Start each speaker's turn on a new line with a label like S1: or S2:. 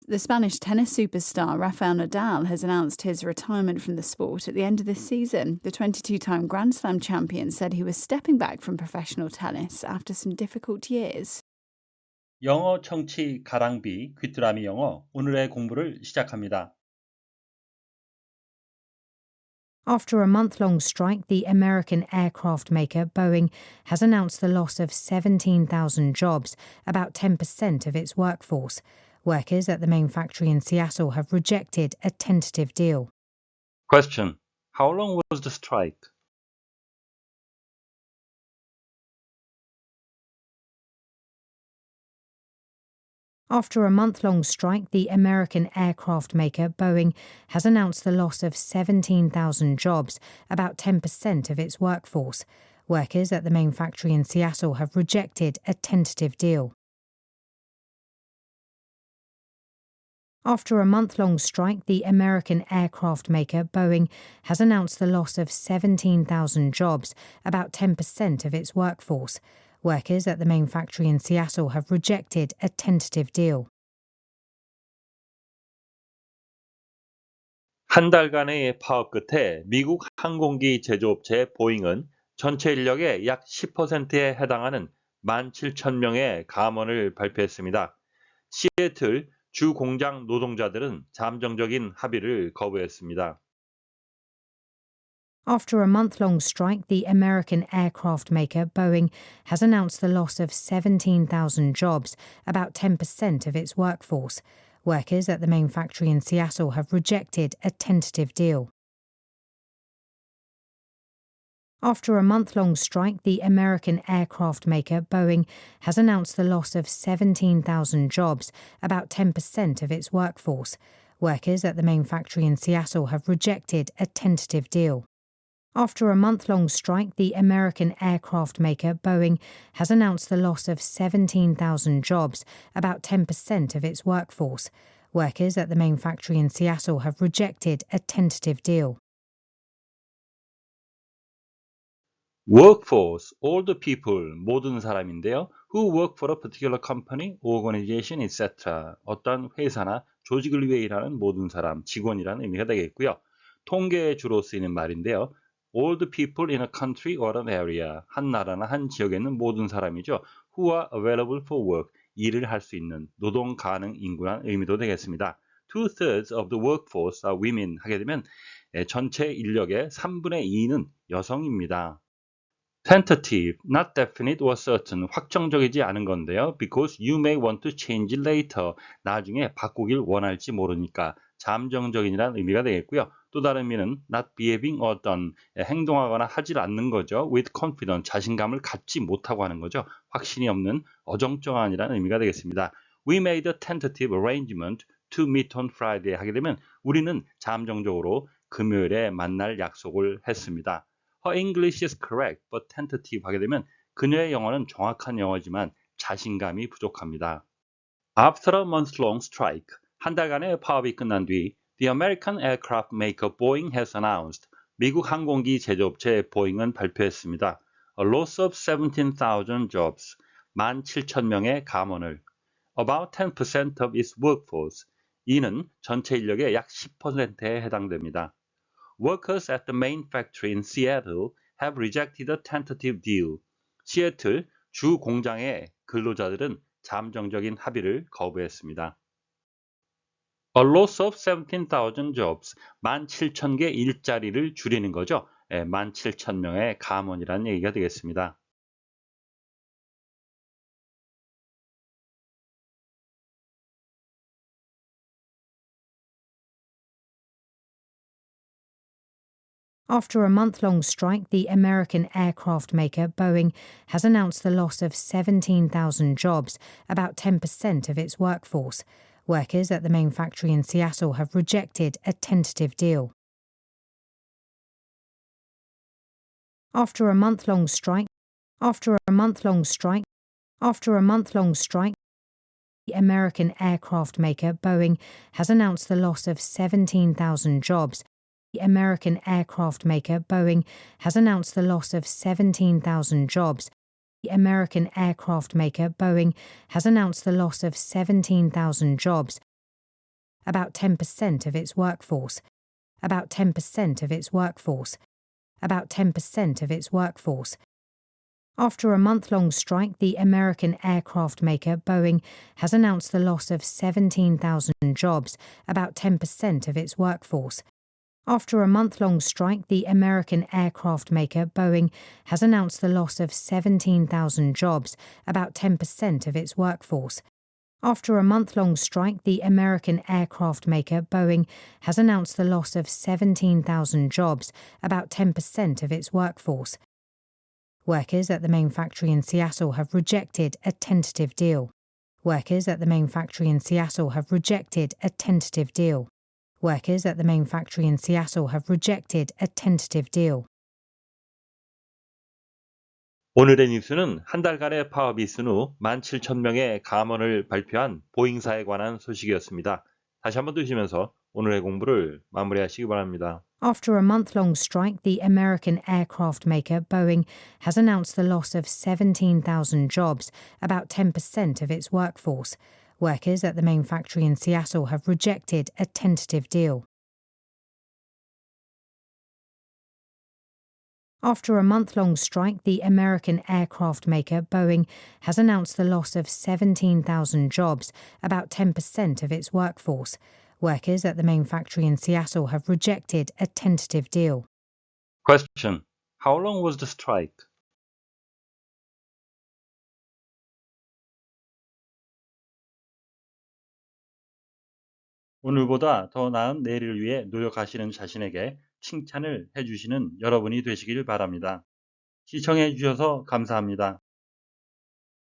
S1: The Spanish tennis superstar Rafael Nadal has announced his retirement from the sport at the end of this season. The 22-time Grand Slam champion said he was stepping back from professional tennis after some difficult years.
S2: 영어 청취 가랑비 귀뚜라미 영어 오늘의 공부를 시작합니다.
S3: After a month-long strike, the American aircraft maker Boeing has announced the loss of 17,000 jobs, about 10% of its workforce. Workers at the main factory in Seattle have rejected a tentative deal.
S2: Question. How long was the strike?
S3: After a month-long strike, the American aircraft maker Boeing has announced the loss of 17,000 jobs, about 10% of its workforce. Workers at the main factory in Seattle have rejected a tentative deal. After a month-long strike, the American aircraft maker Boeing has announced the loss of 17,000 jobs, about 10% of its workforce. Workers at the main factory in Seattle have rejected a tentative deal.
S2: 한 달간의 파업 끝에 미국 항공기 제조업체 보잉은 전체 인력의 약 10%에 해당하는 17,000명의 감원을 발표했습니다. 시애틀 주 공장 노동자들은 잠정적인 합의를 거부했습니다.
S3: After a month-long strike, the American aircraft maker Boeing has announced the loss of 17,000 jobs, about 10% of its workforce. Workers at the main factory in Seattle have rejected a tentative deal. After a month-long strike, the American aircraft maker Boeing has announced the loss of 17,000 jobs, about 10% of its workforce. Workers at the main factory in Seattle have rejected a tentative deal. After a month-long strike, the American aircraft maker Boeing has announced the loss of 17,000 jobs, about 10% of its workforce. Workers at the main factory in Seattle have rejected a tentative deal.
S2: Workforce, all the people, 모든 사람인데요. Who work for a particular company, organization, etc. 어떤 회사나 조직을 위해 일하는 모든 사람, 직원이라는 의미가 되겠고요. 통계에 주로 쓰이는 말인데요. All the people in a country or an area, 한 나라나 한 지역에 있는 모든 사람이죠. Who are available for work, 일을 할 수 있는 노동 가능 인구란 의미도 되겠습니다. 2/3 of the workforce are women 하게 되면 전체 인력의 3분의 2는 여성입니다. Tentative, not definite or certain, 확정적이지 않은 건데요. Because you may want to change it later, 나중에 바꾸길 원할지 모르니까 잠정적인이라는 의미가 되겠고요. 또 다른 의미는 not behaving or done, 행동하거나 하질 않는 거죠. With confidence, 자신감을 갖지 못하고 하는 거죠. 확신이 없는 어정쩡한이라는 의미가 되겠습니다. We made a tentative arrangement to meet on Friday 하게 되면 우리는 잠정적으로 금요일에 만날 약속을 했습니다. Her English is correct, but tentative 하게 되면 그녀의 영어는 정확한 영어지만 자신감이 부족합니다. After a month-long strike, 한 달간의 파업이 끝난 뒤 The American aircraft maker Boeing has announced, 미국 항공기 제조업체 보잉은 발표했습니다. A loss of 17,000 jobs, 17,000명의 감원을. About 10% of its workforce, 이는 전체 인력의 약 10%에 해당됩니다. Workers at the main factory in Seattle have rejected a tentative deal. 시애틀 주 공장의 근로자들은 잠정적인 합의를 거부했습니다. A loss of 17,000 jobs, 17,000개 일자리를 줄이는 거죠. 17,000명의 감원이라는 얘기가 되겠습니다.
S3: After a month-long strike, the American aircraft maker Boeing has announced the loss of 17,000 jobs, about 10% of its workforce. Workers at the main factory in Seattle have rejected a tentative deal. After a month-long strike, the American aircraft maker Boeing has announced the loss of 17,000 jobs. The American aircraft maker Boeing has announced the loss of 17,000 jobs. The American aircraft maker Boeing has announced the loss of 17,000 jobs. about 10% of its workforce, about 10% of its workforce, about 10% of its workforce. After a month-long strike, the American aircraft maker Boeing has announced the loss of 17,000 jobs, about 10% of its workforce. After a month-long strike, the American aircraft maker Boeing has announced the loss of 17,000 jobs, about 10% of its workforce. After a month-long strike, the American aircraft maker Boeing has announced the loss of 17,000 jobs, about 10% of its workforce. Workers at the main factory in Seattle have rejected a tentative deal. Workers at the main factory in Seattle have rejected a tentative deal. Workers at the main factory in Seattle have rejected a tentative deal.
S2: 오늘의 뉴스는 한 달간의 파업이 있은 후 17,000명의 감원을 발표한 보잉사에 관한 소식이었습니다. 다시 한번 들으시면서 오늘의 공부를 마무리하시기 바랍니다.
S3: After a month-long strike, the American aircraft maker Boeing has announced the loss of 17,000 jobs, about 10% of its workforce. Workers at the main factory in Seattle have rejected a tentative deal. After a month-long strike, the American aircraft maker Boeing has announced the loss of 17,000 jobs, about 10% of its workforce. Workers at the main factory in Seattle have rejected a tentative deal.
S2: Question. How long was the strike? 오늘보다 더 나은 내일을 위해 노력하시는 자신에게 칭찬을 해주시는 여러분이 되시길 바랍니다. 시청해 주셔서 감사합니다.